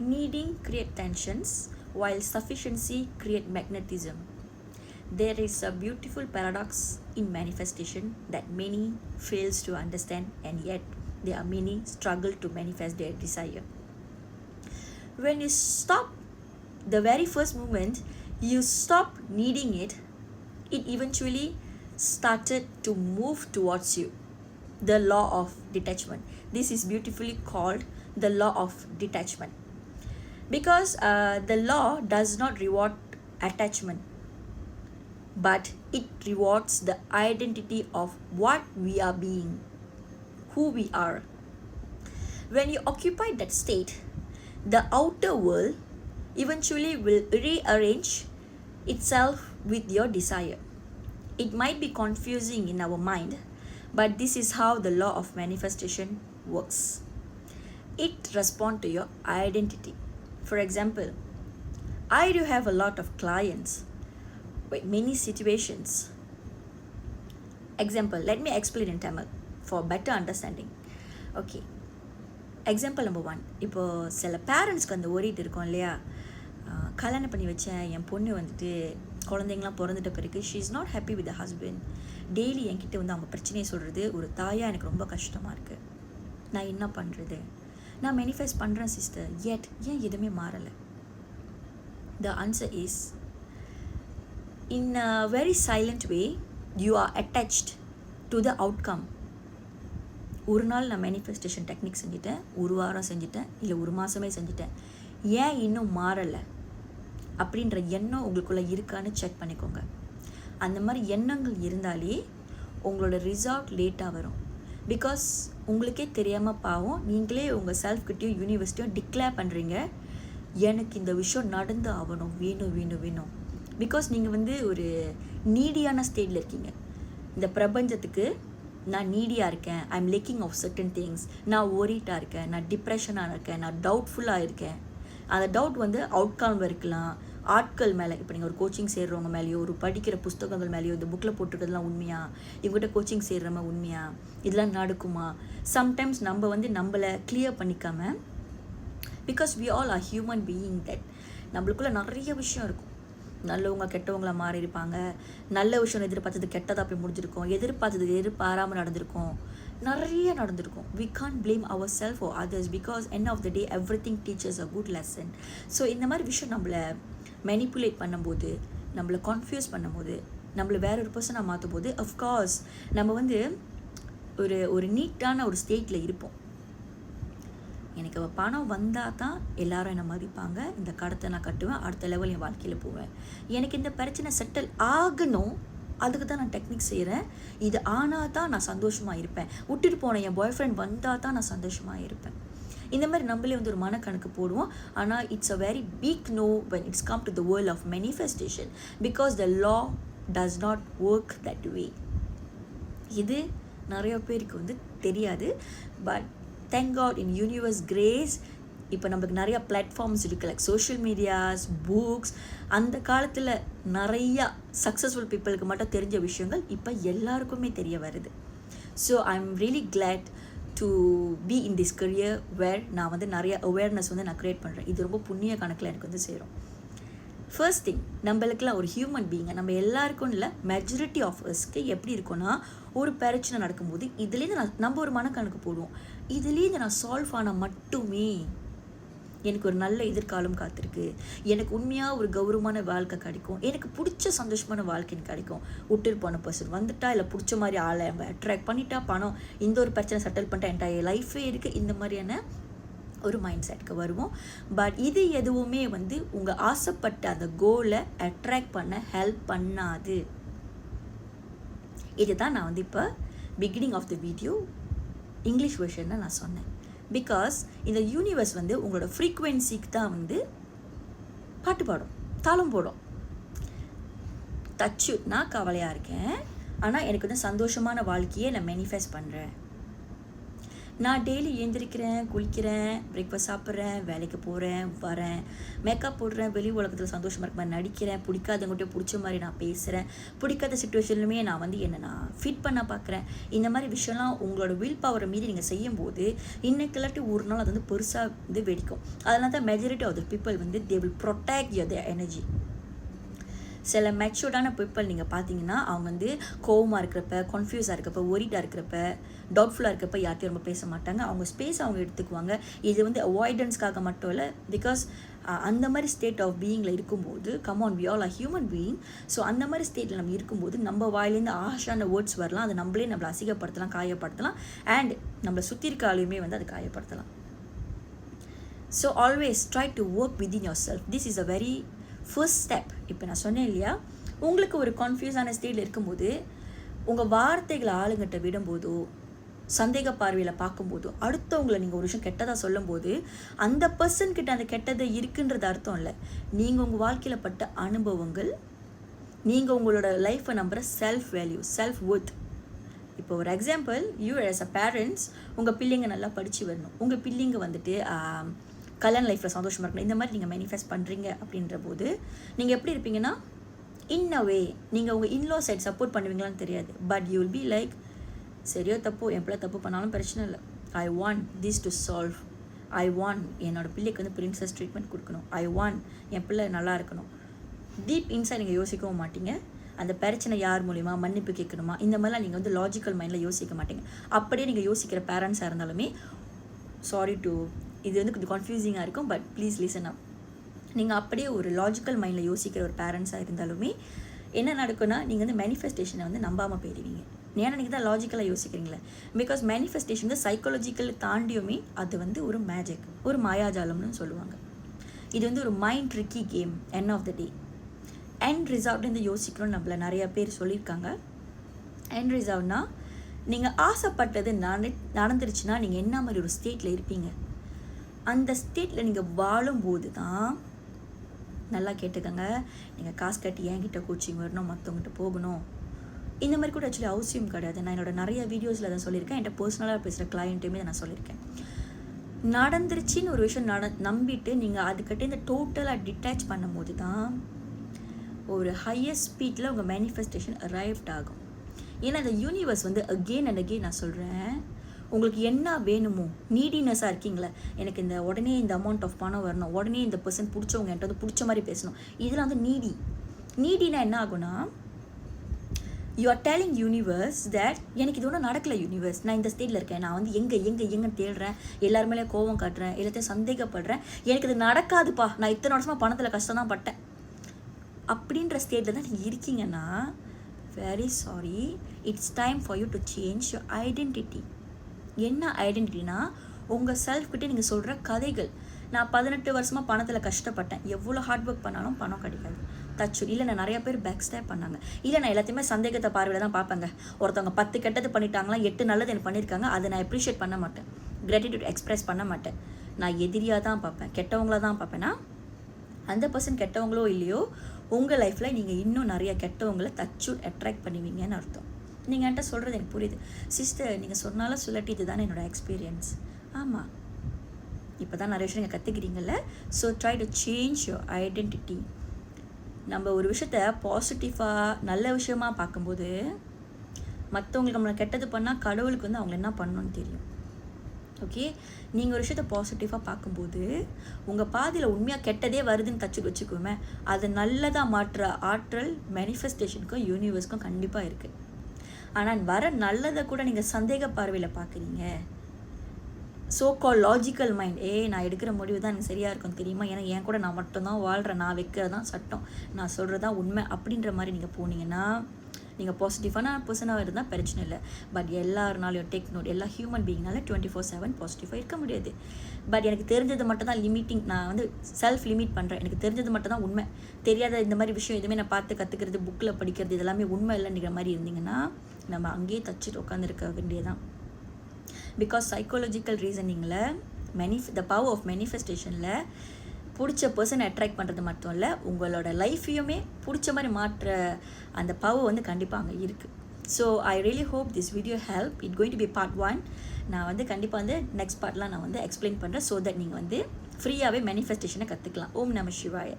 Needing create tensions, while sufficiency create magnetism. There is a beautiful paradox in manifestation that many fails to understand, and yet there are many struggle to manifest their desire. When you stop the very first moment, you stop needing it, it eventually started to move towards you. The law of detachment. This is beautifully called the law of detachment. Because the law does not reward attachment, but it rewards the identity of what we are being, who we are. When you occupy that state, the outer world eventually will rearrange itself with your desire. It might be confusing in our mind, but this is how the law of manifestation works. It responds to your identity. For example, I do have a lot of clients with many situations. Example, let me explain in Tamil for better understanding. Okay, example number 1. இப்போ சில பேரண்ட்ஸ்க்கு அந்த ஓடிட்டு இருக்கோம் இல்லையா, கல்யாணம் பண்ணி வச்சேன், என் பொண்ணு வந்துட்டு குழந்தைங்களாம் பிறந்துட்ட பிறகு she is not happy with the husband. Daily என்கிட்ட வந்து அவங்க பிரச்சனையை சொல்கிறது ஒரு தாயாக எனக்கு ரொம்ப கஷ்டமாக இருக்குது. நான் என்ன பண்ணுறது? நான் மேனிஃபெஸ்ட் பண்ணுறேன் சிஸ்டர், ஏன் எதுவுமே மாறலை? The answer is, in a very silent way, you are attached to the outcome. ஒரு நாள் நான் மேனிஃபெஸ்டேஷன் டெக்னிக் செஞ்சுட்டேன், ஒரு வாரம் செஞ்சுட்டேன், இல்லை ஒரு மாதமே செஞ்சுட்டேன், ஏன் இன்னும் மாறலை அப்படின்ற எண்ணம் உங்களுக்குள்ளே இருக்கான்னு செக் பண்ணிக்கோங்க. அந்த மாதிரி எண்ணங்கள் இருந்தாலே உங்களோட ரிசல்ட் லேட்டாக வரும். பிகாஸ் உங்களுக்கே தெரியாமல் பாவம் நீங்களே உங்கள் செல்ஃப்கிட்டையும் யூனிவர்சிட்டியும் டிக்ளேர் பண்ணுறீங்க, எனக்கு இந்த விஷயம் நடந்து ஆகணும், வேணும். பிகாஸ் நீங்கள் வந்து ஒரு நீடியான ஸ்டேட்டில் இருக்கீங்க. இந்த பிரபஞ்சத்துக்கு நான் நீடியாக இருக்கேன், I am lacking of certain things, நான் ஓரிட்டாக இருக்கேன், நான் டிப்ரெஷனாக இருக்கேன், நான் டவுட்ஃபுல்லாக இருக்கேன். அந்த டவுட் வந்து அவுட்கம் இருக்கலாம், ஆட்கள் மேலே. இப்போ நீங்கள் ஒரு கோச்சிங் சேர்றவங்க மேலேயோ, ஒரு படிக்கிற புஸ்தகங்கள் மேலேயோ, இந்த புக்கில் போட்டுருக்கிறதுலாம் உண்மையா, இவங்ககிட்ட கோச்சிங் சேர்றவங்க உண்மையா, இதெல்லாம் நடக்குமா? சம்டைம்ஸ் நம்ம வந்து நம்மளை கிளியர் பண்ணிக்காம, because we all are human being, that நம்மளுக்குள்ளே நிறைய விஷயம் இருக்கும். நல்லவங்க கெட்டவங்களாக மாறி இருப்பாங்க, நல்ல விஷயம் எதிர்பார்த்தது கெட்டதாக போய் முடிஞ்சிருக்கும், எதிர்பாராமல் நடந்திருக்கும், நிறைய நடந்திருக்கும். we can't blame ourselves or others because end of the day everything teaches a good lesson. So இந்த மாதிரி விஷயம் நம்மளை மேனிப்புலேட் பண்ணும்போது, நம்மளை கன்ஃபியூஸ் பண்ணும்போது, நம்மளை வேற ஒரு பர்சனாக மாற்றும் போது, அஃப்கோர்ஸ் நம்ம வந்து ஒரு நீட்டான ஒரு ஸ்டேட்டில் இருப்போம். எனக்கு பணம் வந்தால் தான் எல்லாரும் என்னை மதிப்பாங்க, இந்த கடத்தை நான் கட்டுவேன், அடுத்த லெவல் என் வாழ்க்கையில் போவேன், எனக்கு இந்த பிரச்சனை செட்டில் ஆகணும், அதுக்கு தான் நான் டெக்னிக் செய்கிறேன், இது ஆனால் தான் நான் சந்தோஷமாக இருப்பேன், விட்டுட்டு போன என் பாய் ஃப்ரெண்ட் வந்தால் தான் நான் சந்தோஷமாக இருப்பேன். இந்த மாதிரி நம்மளே வந்து ஒரு மனக்கணக்கு போடுவோம். ஆனால் it's a very big no when it's come to the world of manifestation, because the law does not work that way. இது நிறைய பேருக்கு வந்து தெரியாது. But thank God in universe grace இப்போ நம்மளுக்கு நிறையா பிளாட்ஃபார்ம்ஸ் இருக்குது, லைக் சோஷியல் மீடியாஸ், புக்ஸ். அந்த காலத்தில் நிறையா சக்ஸஸ்ஃபுல் பீப்புளுக்கு மட்டும் தெரிஞ்ச விஷயங்கள் இப்போ எல்லாருக்குமே தெரிய வருது. So I am really glad to be in this career where நான் வந்து நிறைய அவேர்னஸ் வந்து நான் க்ரியேட் பண்ணுறேன். இது ரொம்ப புண்ணிய கணக்கில் எனக்கு வந்து சேரும். ஃபர்ஸ்ட் திங், நம்மளுக்குலாம் ஒரு ஹியூமன் பீயிங்க, நம்ம எல்லாருக்கும் இல்லை, மெஜாரிட்டி ஆஃப் அஸ்க்கு எப்படி இருக்குன்னா, ஒரு பிரச்சனை நடக்கும்போது இதுலேருந்து நம்ம ஒரு மனக்கணக்கு போடுவோம், இதுலேருந்து நான் சால்வ் ஆனால் மட்டுமே எனக்கு ஒரு நல்ல எதிர்காலம் காத்திருக்கு, எனக்கு உண்மையாக ஒரு கௌரவமான வாழ்க்கை கிடைக்கும், எனக்கு பிடிச்ச சந்தோஷமான வாழ்க்கை கிடைக்கும். விட்டுட்டு போன பர்சன் வந்துட்டா, இல்லை பிடிச்ச மாதிரி ஆளை அட்ராக்ட் பண்ணிட்டா, பணம், இந்த ஒரு பிரச்சனை செட்டில் பண்ணிட்டா என்டையர் லைஃபே இருக்குது, இந்த மாதிரியான ஒரு மைண்ட் செட்டுக்கு வருவோம். பட் இது எதுவுமே வந்து உங்கள் ஆசைப்பட்ட அந்த கோலை அட்ராக்ட் பண்ண ஹெல்ப் பண்ணாது. இதுதான் நான் வந்து இப்போ beginning of the video English வெர்ஷனில் நான் சொன்னேன். பிகாஸ் இந்த யூனிவர்ஸ் வந்து உங்களோட ஃப்ரீக்குவென்சிக்கு தான் வந்து பாட்டு பாடும், தாளம் போடும். தச்சு நான் கவலையாக இருக்கேன், ஆனால் எனக்கு வந்து சந்தோஷமான வாழ்க்கையை நான் மேனிஃபெஸ்ட் பண்ணுறேன். நான் டெய்லி எழுந்திரிக்கிறேன், குளிக்கிறேன், பிரேக்ஃபாஸ்ட் சாப்பிட்றேன், வேலைக்கு போகிறேன், வரேன், மேக்கப் போடுறேன், வெளி உலகத்தில் சந்தோஷமாக இருக்க மாதிரி நடிக்கிறேன், பிடிக்காதவங்கள்ட்ட பிடிச்ச மாதிரி நான் பேசுகிறேன், பிடிக்காத சுச்சுவேஷன்லுமே நான் வந்து என்னை நான் ஃபிட் பண்ண பார்க்குறேன். இந்த மாதிரி விஷயம்லாம் உங்களோட வில் பவரை மீறி நீங்கள் செய்யும்போது இன்னைக்கு இல்லாட்டி ஒரு நாள் அது வந்து பெருசாக வந்து வெடிக்கும். அதனால தான் மெஜாரிட்டி ஆஃப் த பீப்புள் வந்து they will protect your energy. சில மெச்சூர்டான பீப்புள் நீங்கள் பார்த்தீங்கன்னா அவங்க வந்து கோவமாக இருக்கிறப்ப, கன்ஃபியூஸாக இருக்கப்போ, ஒரிட்டாக இருக்கிறப்ப, டவுட்ஃபுல்லாக இருக்கப்போ யார்ட்டையும் ரொம்ப பேச மாட்டாங்க. அவங்க ஸ்பேஸ் அவங்க எடுத்துக்குவாங்க. இது வந்து அவாய்டன்ஸ்க்காக மட்டும் இல்லை, பிகாஸ் அந்த மாதிரி ஸ்டேட் ஆஃப் பீயிங்கில் இருக்கும்போது come on we all are human being. So அந்த மாதிரி ஸ்டேட்டில் நம்ம இருக்கும்போது நம்ம வாயிலேருந்து ஆஷான வேர்ட்ஸ் வரலாம், அது நம்மளை அசிங்கப்படுத்தலாம், காயப்படுத்தலாம், அண்ட் நம்மளை சுற்றி இருக்க ஆளுமே வந்து அதை காயப்படுத்தலாம். So always try to work within yourself. This is a very first step. இப்போ நான் சொன்னேன் இல்லையா, உங்களுக்கு ஒரு கன்ஃபியூஸான ஸ்டேட்டில் இருக்கும்போது உங்கள் வார்த்தைகளை ஆளுங்கிட்ட விடும்போதோ, சந்தேக பார்வையில் பார்க்கும்போதோ, அடுத்தவங்களை நீங்கள் ஒரு விஷயம் கெட்டதாக சொல்லும்போது அந்த பர்சன்கிட்ட அந்த கெட்டதை இருக்குன்றது அர்த்தம் இல்லை. நீங்கள் உங்கள் வாழ்க்கையில் பட்ட அனுபவங்கள், நீங்கள் உங்களோட லைஃப்பை நம்புகிற செல்ஃப் வேல்யூ, செல்ஃப் ஒர்த். இப்போ ஒரு example, you as a parents, உங்கள் பிள்ளைங்க நல்லா படித்து வரணும், உங்கள் பிள்ளைங்க வந்துட்டு கல்யாண லைஃப்பில் சந்தோஷமாக இருக்கணும், இந்த மாதிரி நீங்கள் மேனிஃபெஸ்ட் பண்ணுறீங்க அப்படின்ற போது நீங்கள் எப்படி இருப்பீங்கன்னா, இன் அ வே நீங்கள் உங்கள் இன்லோ சைட் சப்போர்ட் பண்ணுவீங்களான்னு தெரியாது, but you will be like, சரியோ தப்போ என் பிள்ளை தப்பு பண்ணாலும் பிரச்சனை இல்லை, I want this to solve, I want என்னோட பிள்ளைக்கு வந்து பிரின்சஸ் ட்ரீட்மெண்ட் கொடுக்கணும், ஐ வாண்ட் என் பிள்ளை நல்லா இருக்கணும். டீப் இன்சைட் நீங்கள் யோசிக்கவும் மாட்டீங்க. அந்த பிரச்சனை யார் மூலிமா மன்னிப்பு கேட்கணுமா, இந்த மாதிரிலாம் நீங்கள் வந்து லாஜிக்கல் மைண்டில் யோசிக்க மாட்டீங்க. அப்படியே நீங்கள் யோசிக்கிற பேரண்ட்ஸாக இருந்தாலுமே, சாரி டு இது வந்து கொஞ்சம் கன்ஃபியூசிங்காக இருக்கும், பட் ப்ளீஸ் லிசன் அப். நீங்கள் அப்படியே ஒரு லாஜிக்கல் மைண்டில் யோசிக்கிற ஒரு பேரண்ட்ஸாக இருந்தாலுமே என்ன நடக்கும்னா, நீங்கள் வந்து மேனிஃபெஸ்டேஷனை வந்து நம்பாமல் போயிடுவீங்க. ஏன்னா நீங்கள் தான் லாஜிக்கலாக யோசிக்கிறீங்களே. பிகாஸ் மேனிஃபெஸ்டேஷன் வந்து சைக்காலஜிக்கல் தாண்டியுமே அது வந்து ஒரு மேஜிக், ஒரு மாயாஜாலம்னு சொல்லுவாங்க. இது வந்து ஒரு mind tricky game. End of the day end result வந்து யோசிக்கணும்னு நம்மள நிறைய பேர் சொல்லியிருக்காங்க. எண்ட் ரிசல்ட்னா நீங்கள் ஆசைப்பட்டது நடந்துருச்சுன்னா நீங்கள் என்ன மாதிரி ஒரு ஸ்டேட்டில் இருப்பீங்க, அந்த ஸ்டேட்டில் நீங்கள் வாழும்போது தான், நல்லா கேட்டுக்கோங்க, நீங்கள் காசு கட்டி என்கிட்ட கோச்சிங் வரணும், மற்றவங்ககிட்ட போகணும், இந்த மாதிரி கூட ஆக்சுவலி அவசியம் கிடையாது. நான் என்னோட நிறைய வீடியோஸில் அதை சொல்லியிருக்கேன், என்கிட்ட பர்சனலாக பேசுகிற கிளைண்ட்டுமே நான் சொல்லியிருக்கேன். நடந்துருச்சின்னு ஒரு விஷயம் நம்பிட்டு நீங்கள் அதுக்கிட்ட இந்த டோட்டலாக டிட்டாச் பண்ணும்போது தான் ஒரு ஹையஸ்ட் ஸ்பீடில் உங்கள் மேனிஃபெஸ்டேஷன் அரைவ்ட் ஆகும். ஏன்னா இந்த யூனிவர்ஸ் வந்து அகெயின் அண்ட் அகெயின் நான் சொல்கிறேன், உங்களுக்கு என்ன வேணுமோ, நீடினஸாக இருக்கீங்களே, எனக்கு இந்த உடனே இந்த அமௌண்ட் ஆஃப் பணம் வரணும், உடனே இந்த பர்சன் பிடிச்சவங்க என்கிட்ட வந்து பிடிச்ச மாதிரி பேசணும், இதெல்லாம் வந்து நீடினா என்ன ஆகும்னா, you are telling universe that எனக்கு இது ஒன்றும் நடக்கலை யூனிவர்ஸ், நான் இந்த ஸ்டேட்டில் இருக்கேன், நான் வந்து எங்கே தேடுறேன், எல்லாருமே கோவம் காட்டுறேன், எல்லாத்தையும் சந்தேகப்படுறேன், எனக்கு இது நடக்காதுப்பா, நான் இத்தனை வருஷமாக பணத்தில் கஷ்டம் தான் பட்டேன் அப்படின்ற ஸ்டேட்டில் தான் நீங்கள் இருக்கீங்கன்னா, very sorry, it's time for you to change your identity. என்ன ஐடென்டிட்டினா, உங்கள் செல்ஃப்கிட்டே நீங்கள் சொல்கிற கதைகள். நான் 18 வருஷமாக பணத்தில் கஷ்டப்பட்டேன், எவ்வளோ ஹார்ட் ஒர்க் பண்ணாலும் பணம் கிடைக்காது, தச்சு இல்லை, நான் நிறைய பேர் பேக் ஸ்டேப் பண்ணாங்க, இல்லை நான் எல்லாத்தையுமே சந்தேகத்தை பார்வையில் தான் பார்ப்பேங்க, ஒருத்தவங்க 10 கெட்டது பண்ணிட்டாங்களா, 8 நல்லது எனக்கு பண்ணியிருக்காங்க, அதை நான் அப்ரிஷியேட் பண்ண மாட்டேன், கிராட்டிடியூட் எக்ஸ்ப்ரெஸ் பண்ண மாட்டேன், நான் எதிரியாக தான் பார்ப்பேன், கெட்டவங்கள தான் பார்ப்பேன்னா, அந்த பர்சன் கெட்டவங்களோ இல்லையோ உங்கள் லைஃப்பில் நீங்கள் இன்னும் நிறைய கெட்டவங்களை தச்சு அட்ராக்ட் பண்ணுவீங்கன்னு அர்த்தம். நீங்கள் என்கிட்ட சொல்கிறது எனக்கு புரியுது சிஸ்டர், நீங்கள் சொன்னாலும் சொல்லட்டி இது தானே என்னோடய எக்ஸ்பீரியன்ஸ். ஆமாம், இப்போ தான் நிறைய விஷயம் நீங்கள் கற்றுக்கிறீங்கள. So try to change your identity. நம்ம ஒரு விஷயத்த பாசிட்டிவாக நல்ல விஷயமாக பார்க்கும்போது, மற்றவங்களுக்கு நம்மளை கெட்டது பண்ணால் கடவுளுக்கு வந்து அவங்க என்ன பண்ணணும்னு தெரியும். ஓகே, நீங்கள் ஒரு விஷயத்தை பாசிட்டிவாக பார்க்கும்போது உங்கள் பாதியில் உண்மையாக கெட்டதே வருதுன்னு தச்சு வச்சுக்கோமே, அதை நல்லதாக மாற்றுற ஆற்றல் மேனிஃபெஸ்டேஷனுக்கும் யூனிவர்ஸ்க்கும் கண்டிப்பாக இருக்குது. ஆனால் வர நல்லதை கூட நீங்கள் சந்தேக பார்வையில் பார்க்குறீங்க. ஸோ கால் லாஜிக்கல் மைண்ட், நான் எடுக்கிற முடிவு தான் எனக்கு சரியாக இருக்கும் தெரியுமா, ஏன்னா என் கூட நான் மட்டும்தான் வாழ்கிறேன், நான் வைக்கிறது தான் சட்டம், நான் சொல்கிறது தான் உண்மை அப்படின்ற மாதிரி நீங்கள் போனீங்கன்னா, நீங்கள் பாசிட்டிவான பர்சனாக இருந்தால் பிரச்சனை இல்லை. பட் எல்லாருனாலையும் டேக் நோட், எல்லா ஹியூமன் பீயிங்னால 24/7 பாசிட்டிவாக இருக்க முடியாது. பட் எனக்கு தெரிஞ்சது மட்டும் தான் லிமிட்டிங், நான் வந்து செல்ஃப் லிமிட் பண்ணுறேன், எனக்கு தெரிஞ்சது மட்டும் தான் உண்மை, தெரியாத இந்த மாதிரி விஷயம் எதுவுமே நான் பார்த்து கற்றுக்கிறது, புக்கில் படிக்கிறது இதெல்லாமே உண்மை இல்லைங்கிற மாதிரி இருந்தீங்கன்னா நம்ம அங்கேயே தச்சுட்டு உட்காந்துருக்க வேண்டியதான். பிகாஸ் சைக்காலஜிக்கல் ரீசனிங்கில் த பவர் ஆஃப் மேனிஃபெஸ்டேஷனில் பிடிச்ச பர்சனை அட்ராக்ட் பண்ணுறது மட்டும் இல்லை, உங்களோட லைஃப்பையுமே பிடிச்ச மாதிரி மாற்ற அந்த பவர் வந்து கண்டிப்பாக அங்கே இருக்குது. So I really hope this video help. It going to be part 1. நான் வந்து கண்டிப்பாக வந்து நெக்ஸ்ட் பார்ட்லாம் நான் வந்து எக்ஸ்பிளைன் பண்ணுறேன் ஸோ தட் நீங்கள் வந்து ஃப்ரீயாகவே மேனிஃபெஸ்டேஷனை கற்றுக்கலாம். ஓம் நம சிவாய.